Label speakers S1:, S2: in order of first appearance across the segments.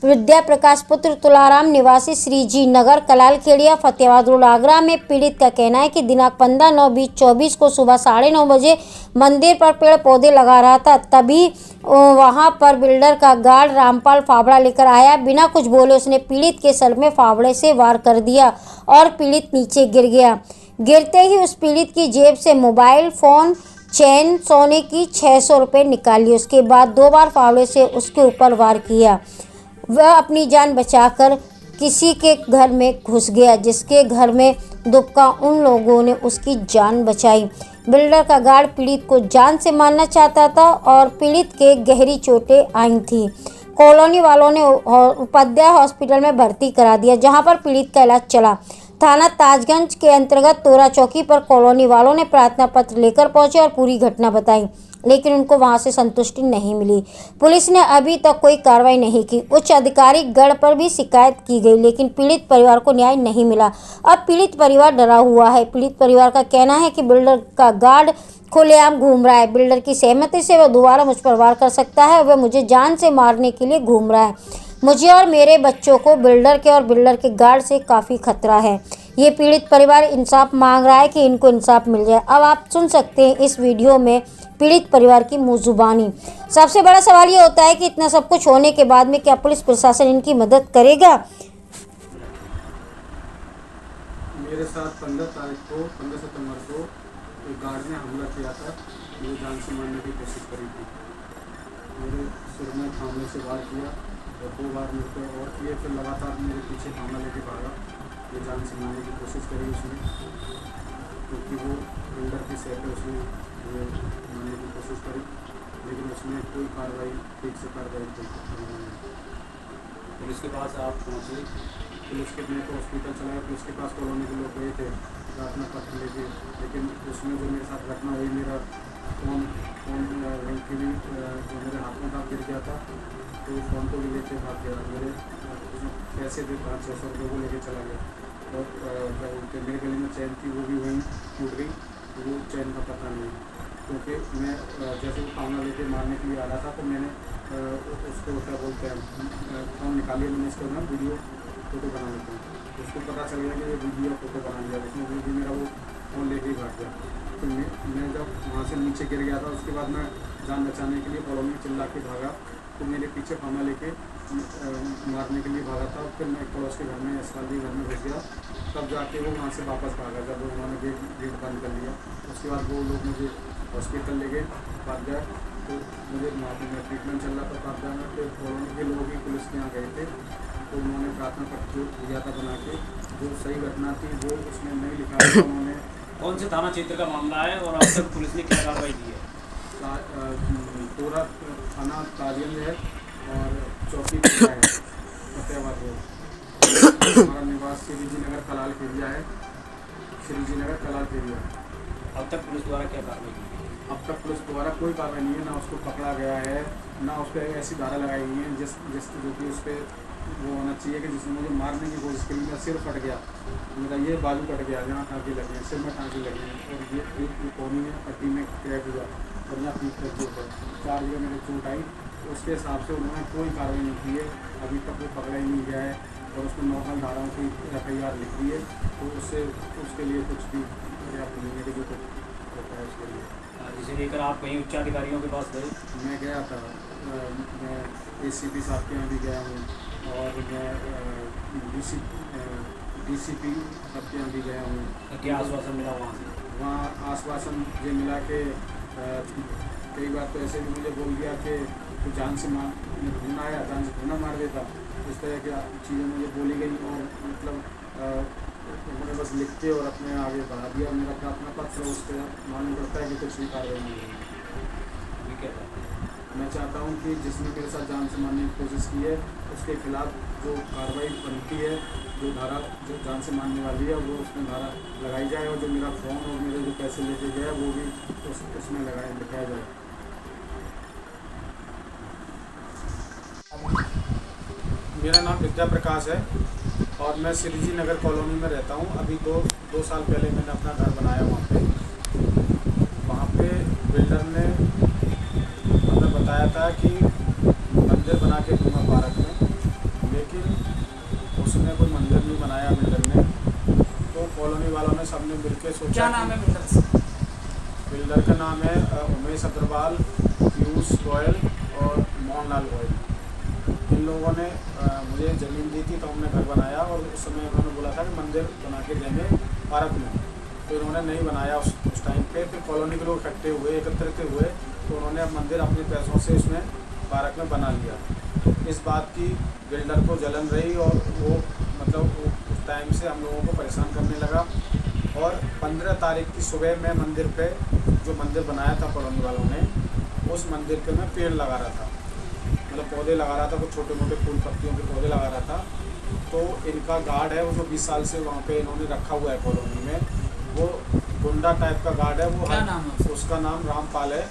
S1: विद्या प्रकाश पुत्र तुलाराम निवासी श्रीजी नगर कलाल खेड़िया फतेहाबाद रोड आगरा में पीड़ित का कहना है कि दिनांक 15/9/2024 को सुबह 9:30 बजे मंदिर पर पेड़ पौधे लगा रहा था। तभी वहां पर बिल्डर का गार्ड रामपाल फावड़ा लेकर आया। बिना कुछ बोले उसने पीड़ित के सर में फावड़े से वार कर दिया और पीड़ित नीचे गिर गया। गिरते ही उस पीड़ित की जेब से मोबाइल फ़ोन, चैन, सोने की 600 रुपये निकाल लिए। उसके बाद 2 बार फावड़े से उसके ऊपर वार किया। वह अपनी जान बचाकर किसी के घर में घुस गया, जिसके घर में दुबका उन लोगों ने उसकी जान बचाई। बिल्डर का गार्ड पीड़ित को जान से मारना चाहता था और पीड़ित के गहरी चोटें आई थी। कॉलोनी वालों ने उपाध्याय हॉस्पिटल में भर्ती करा दिया, जहां पर पीड़ित का इलाज चला। थाना ताजगंज के अंतर्गत तोरा चौकी पर कॉलोनी वालों ने प्रार्थना पत्र लेकर पहुंचे और पूरी घटना बताई, लेकिन उनको वहां से संतुष्टि नहीं मिली। पुलिस ने अभी तक कोई कार्रवाई नहीं की। उच्च अधिकारी गढ़ पर भी शिकायत की गई, लेकिन पीड़ित परिवार को न्याय नहीं मिला। अब पीड़ित परिवार डरा हुआ है। पीड़ित परिवार का कहना है कि बिल्डर का गार्ड खुलेआम घूम रहा है। बिल्डर की सहमति से वह दोबारा मुझ पर वार कर सकता है। वह मुझे जान से मारने के लिए घूम रहा है। मुझे और मेरे बच्चों को बिल्डर के गार्ड से काफ़ी खतरा है। ये पीड़ित परिवार इंसाफ मांग रहा है कि इनको इंसाफ मिल जाए। अब आप सुन सकते हैं इस वीडियो में पीड़ित परिवार की मुँह जुबानी। सबसे बड़ा सवाल ये होता है कि इतना सब कुछ होने के बाद में क्या पुलिस प्रशासन इनकी मदद करेगा?
S2: मेरे साथ 15 सितंबर को एक गार्ड ने हमला किया था। मुझे जान से मारने की कोशिश करी थी। मेरे सिर में फावड़े से वार किया और 2 बार मेरे पे और किए। फिर लगातार मेरे पीछे फावड़ा लेके भागा। ये जान से मारने की कोशिश करी उसने, क्योंकि वो बिल्डर की सह पे उसने ये मारने की कोशिश करी, लेकिन उसने कोई ठीक से कार्रवाई नहीं।
S3: पुलिस के पास आप पहुँचे?
S2: पुलिस के मैं तो हॉस्पिटल चला गया। पुलिस के पास कॉलोनी के लोग गए थे प्रार्थना पत्र लेके, लेकिन उसमें जो मेरे साथ घटना हुई, मेरा फ़ोन वहीं की भी जो मेरे हाथ में था गिर गया था, तो फ़ोन को भी लेके भाग गया। मेरे पैसे थे 500-600 रुपये को लेके चला गया। और क्या बोलते मेरे गले में चैन थी, वो भी वहीं टूट गई। वो चैन का पता नहीं, क्योंकि मैं जैसे वो फावड़ा लेके मारने के लिए आ रहा था, तो मैंने उसको क्या बोलते हैं फ़ोन निकालिए। मैंने इसको ना वीडियो फ़ोटो बना लेता हूँ। उसको पता चल गया कि ये वीडियो फ़ोटो बना लिया। उसने भी मेरा वो फ़ोन लेके ही भाग गया। तो मैं जब वहाँ से नीचे गिर गया था, उसके बाद मैं जान बचाने के लिए कॉलोनी चिल्ला के भागा, तो मेरे पीछे फावड़ा लेके मारने के लिए भागा था। फिर मैं पड़ोस के घर में अस्पताल घर में घुस गया, तब जाके वो वहाँ से वापस भागा, जब उन्होंने गेट बंद कर लिया। उसके बाद वो लोग मुझे हॉस्पिटल ले गए भाग गए। तो मुझे वहाँ पर ट्रीटमेंट चल रहा था प्रार्थना में। फिर कॉलोनी के लोग ही पुलिस के यहाँ गए थे, तो उन्होंने प्रार्थना पत्र दिया था बना के। जो सही घटना थी वो उसमें नहीं लिखा था उन्होंने।
S3: कौन से थाना क्षेत्र का मामला है और अब तक पुलिस ने क्या कार्रवाई की है?
S2: तोरा थाना ताजगंज है और चौकी है फतेहाबाद रोड। हमारा निवास श्रीजी नगर कलाल खेड़िया है। श्रीजी नगर कलाल खेड़िया।
S3: अब तक पुलिस द्वारा क्या कार्रवाई की?
S2: अब तक पुलिस द्वारा कोई कार्रवाई नहीं है। ना उसको पकड़ा गया है, ना उस पर ऐसी धारा लगाई गई है जिस जो कि उस पर वो होना चाहिए कि जिसने मुझे मारने की कोशिश की। मेरा सिर फट गया, मेरा ये बाजू कट गया, जहाँ टाँके लगे हैं, सिर में टाँके लगे हैं, और ये कोनी में पट्टी में क्रैक हुआ और यहाँ पीठ पर चोट है। 4 जगह मेरे चोट आई। उसके हिसाब से उन्होंने कोई कार्रवाई नहीं की है। अभी तक वो पकड़ा ही नहीं गया है और उसको नॉर्मल धाराओं की FIR लिख दी है। तो उसके लिए कुछ भी पर्याप्त नहीं है कि जो कुछ होता है उसके लिए।
S3: जिसे लेकर आप कहीं उच्च अधिकारियों के पास गए?
S2: मैं गया था, मैं ACP साहब के यहाँ भी गया हूँ और मैं DCP साहब के यहाँ भी गया हूँ।
S3: क्या आश्वासन मिला वहाँ से?
S2: वहाँ आश्वासन ये मिला कि कई बार तो ऐसे भी मुझे बोल दिया कि तो जान से ढूंढना आया, जान से ढूंढना मार देता। इस तरह की चीज़ें मुझे बोली गई और मतलब उन्होंने बस लिख के और अपने आगे बढ़ा दिया। मेरा प्रार्थना पत्र उस पर मालूम करता है कि कुछ भी कार्रवाई नहीं होगी। मैं चाहता हूँ कि जिसने मेरे साथ जान से मारने की कोशिश की है उसके खिलाफ जो कार्रवाई बनती है, जो धारा जो जान से मारने वाली है, वो उसमें धारा लगाई जाए और जो मेरा फ़ोन और मेरे जो पैसे लेके गया वो भी उसमें लिखाया जाए। मेरा नाम विद्या प्रकाश है और मैं श्रीजी नगर कॉलोनी में रहता हूँ। अभी दो साल पहले मैंने अपना घर बनाया वहाँ पे बिल्डर ने हमें बताया था कि मंदिर बना के दूंगा पार्क में, उन्होंने सबने मिलकर सोचा।
S4: क्या नाम है बिल्डर?
S2: बिल्डर का नाम है उमेश अग्रवाल, पीयूष गोयल और मोहनलाल गोयल। इन लोगों ने मुझे ज़मीन दी थी तो हमने घर बनाया, और उस समय उन्होंने बोला था कि मंदिर बना के देंगे पार्क में, तो इन्होंने नहीं बनाया उस टाइम पे। फिर कॉलोनी के लोग इकट्ठे हुए, एकत्रित हुए, तो उन्होंने अब मंदिर अपने पैसों से उसमें पार्क में बना लिया। तो इस बात की बिल्डर को जलन रही, और वो मतलब उस टाइम से हम लोगों को परेशान करने लगा। और 15 तारीख की सुबह मैं मंदिर पे, जो मंदिर बनाया था कॉलोनी वालों ने, उस मंदिर पे मैं पेड़ लगा रहा था, मतलब पौधे लगा रहा था, कुछ छोटे मोटे फूल पत्तियों के पौधे लगा रहा था। तो इनका गार्ड है वो जो 20 साल से वहाँ पे इन्होंने रखा हुआ है कॉलोनी में, वो गुंडा टाइप का गार्ड है वो।
S4: क्या नाम है
S2: उसका नाम रामपाल है,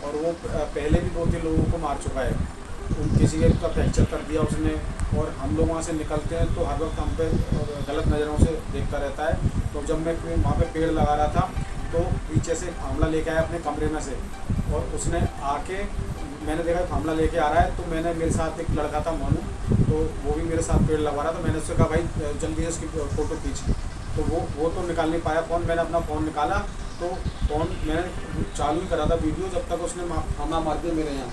S2: और वो पहले भी 2-3 लोगों को मार चुका है। किसी एक का फ्रैक्चर कर दिया उसने, और हम लोग वहाँ से निकलते हैं तो हर वक्त हम पे गलत नज़रों से देखता रहता है। तो जब मैं वहाँ पे पेड़ लगा रहा था तो पीछे से फामला लेके आया अपने कमरे में से, और उसने आके, मैंने देखा फामला लेके आ रहा है, तो मैंने, मेरे साथ एक लड़का था मोनू, तो वो भी मेरे साथ पेड़ लगा रहा था। मैंने उससे कहा भाई जल्दी से इसकी फ़ोटो खींच, तो वो तो निकाल नहीं पाया फ़ोन। मैंने अपना फ़ोन निकाला तो फ़ोन मैंने चालू ही करा था वीडियो, जब तक उसने फामला मार दिया मेरे यहाँ,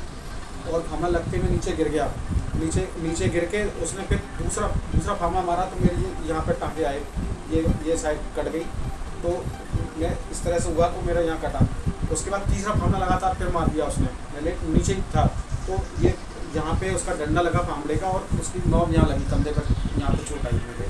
S2: और फामला लगते में नीचे गिर गया। नीचे गिर के उसने फिर दूसरा फामला मारा, तो मेरे यहाँ पे टाँके आए, ये साइड कट गई, तो मैं इस तरह से हुआ तो मेरा यहाँ कटा। उसके बाद तीसरा फामला लगातार फिर मार दिया उसने, मैंने नीचे ही था, तो ये यहाँ पे उसका डंडा लगा फामले का, और उसकी नौब यहाँ लगी कंधे पर, यहाँ पे चोट आई मेरे।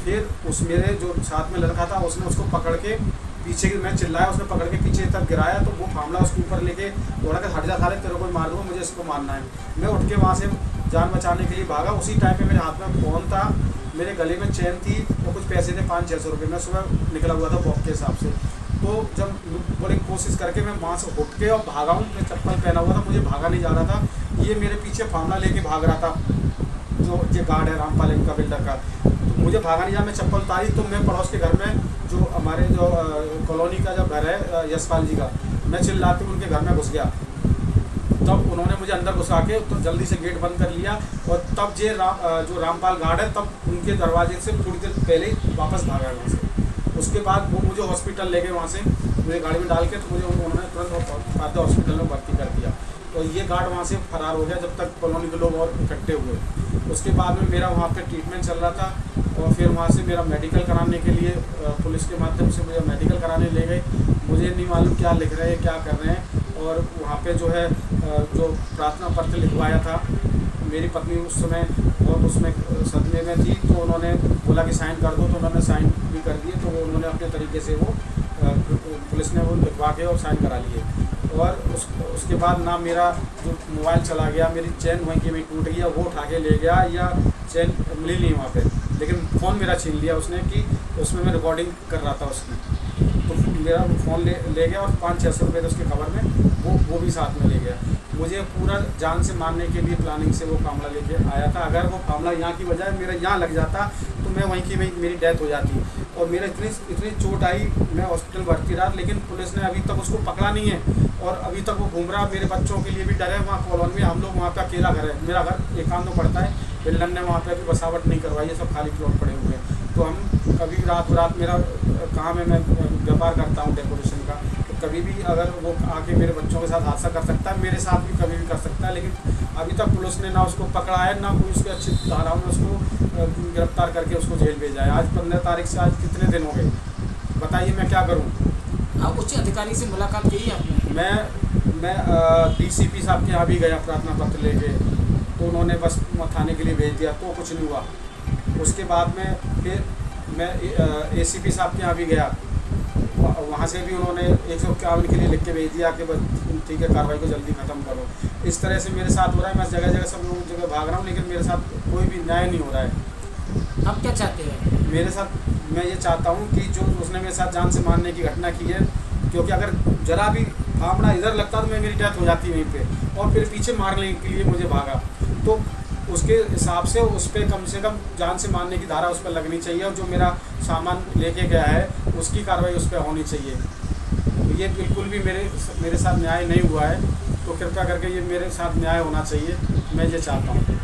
S2: फिर उस मेरे जो साथ में लड़का था उसने उसको पकड़ के पीछे, मैं चिल्लाया, उसने पकड़ के पीछे तक गिराया, तो वो फामला उसके ऊपर लेके बोला कि हट जा साले, तेरे को मार दूँगा, मुझे इसको मारना है। मैं उठ के वहाँ से जान बचाने के लिए भागा। उसी टाइम पे मेरे हाथ में फ़ोन था, मेरे गले में चेन थी, और कुछ पैसे थे 500-600 रुपये। मैं सुबह निकला हुआ था वॉक के हिसाब से। तो जब बड़ी कोशिश करके मैं वहाँ से उठ के और भागा हूँ, मैं चप्पल पहना हुआ था, मुझे भागा नहीं जा रहा था। ये मेरे पीछे फामला लेके भाग रहा था, जो ये गार्ड है रामपाल इनका बिल्डर का। तो मुझे भागा नहीं जा, मैं चप्पल उतारी, तो मैं पड़ोस के घर में, जो हमारे जो कॉलोनी का जो घर है यशपाल जी का, मैं चिल्लाते उनके घर में घुस गया। तब उन्होंने मुझे अंदर घुसा के तो जल्दी से गेट बंद कर लिया, और तब जो रामपाल गार्ड है, तब उनके दरवाजे से थोड़ी देर पहले ही वापस भागा वहाँ से। उसके बाद वो मुझे हॉस्पिटल ले गए, वहाँ से मुझे गाड़ी में डाल के, तो मुझे उन्होंने तुरंत पादा हॉस्पिटल में भर्ती कर दिया। तो ये गार्ड वहाँ से फरार हो गया जब तक कॉलोनी के लोग और इकट्ठे हुए। उसके बाद में मेरा वहाँ पे ट्रीटमेंट चल रहा था, और फिर वहाँ से मेरा मेडिकल कराने के लिए पुलिस के माध्यम से मुझे मेडिकल कराने ले गए। मुझे नहीं मालूम क्या लिख रहे हैं, क्या कर रहे हैं। और वहाँ पे जो है जो प्रार्थना पत्र लिखवाया था, मेरी पत्नी उस समय बहुत उसमें सदमे में थी, तो उन्होंने बोला कि साइन कर दो, तो उन्होंने साइन भी कर दिए। तो वो उन्होंने अपने तरीके से वो पुलिस ने वो लिखवा के और साइन करा लिए। और उसके बाद ना मेरा जो मोबाइल चला गया, मेरी चेन वहीं की वहीं टूट गया, वो उठा के ले गया, या चेन मिली नहीं वहाँ पे, लेकिन फ़ोन मेरा छीन लिया उसने, कि उसमें मैं रिकॉर्डिंग कर रहा था उसकी। तो मेरा फ़ोन ले गया, और 500-600 रुपये थे उसके कवर में, वो भी साथ में ले गया। मुझे पूरा जान से मारने के लिए प्लानिंग से वो फामला लेके आया था। अगर वो फामला यहाँ की बजाय मेरा यहाँ लग जाता तो मैं वहीं की वहीं मेरी डेथ हो जाती। और मेरा इतनी चोट आई, मैं हॉस्पिटल भर्ती रहा, लेकिन पुलिस ने अभी तक उसको पकड़ा नहीं है, और अभी तक वो घूम रहा। मेरे बच्चों के लिए भी डर है। वहाँ कॉलोनी में हम लोग, वहाँ पे अकेला घर है, मेरा घर एकांत पड़ता है। बिल्डर ने वहाँ पे अभी बसावट नहीं करवाई है, सब खाली प्लॉट पड़े हुए हैं। तो हम कभी रात मेरा काम है, मैं व्यापार करता हूँ डेकोरेशन का, तो कभी भी अगर वो आके मेरे बच्चों के साथ हादसा कर सकता है, मेरे साथ भी कभी भी कर सकता है। लेकिन अभी तक पुलिस ने ना उसको पकड़ा है, ना कोई उसके अच्छी धाराओं में उसको गिरफ्तार करके उसको जेल भेजा है। आज 15 तारीख से आज कितने दिन हो गए, बताइए मैं क्या करूँ।
S4: आप उच्च अधिकारी से मुलाकात की है आपने?
S2: मैं DCP साहब के यहाँ भी गया प्रार्थना पत्र लेके, तो उन्होंने बस थाने के लिए भेज दिया, तो कुछ नहीं हुआ। उसके बाद में फिर मैं ACP साहब के यहाँ भी गया, वहाँ से भी उन्होंने 151 के लिए लिख के भेज दिया कि बस ठीक है, कार्रवाई को जल्दी ख़त्म करो। इस तरह से मेरे साथ हो रहा है। मैं जगह सब लोगों जगह भाग रहा हूँ, लेकिन मेरे साथ कोई भी न्याय नहीं हो रहा है।
S4: आप क्या चाहते हैं?
S2: मेरे साथ मैं ये चाहता हूँ कि जो उसने मेरे साथ जान से मारने की घटना की है, क्योंकि अगर जरा भी फामड़ा इधर लगता तो मेरी डेथ हो जाती वहीं पे, और फिर पीछे मारने के लिए मुझे भागा, तो उसके हिसाब से उस पर कम से कम जान से मारने की धारा उस पर लगनी चाहिए, और जो मेरा सामान लेके गया है उसकी कार्रवाई उस पर होनी चाहिए। तो ये बिल्कुल भी मेरे साथ न्याय नहीं हुआ है, तो कृपया करके ये मेरे साथ न्याय होना चाहिए, मैं ये चाहता हूँ।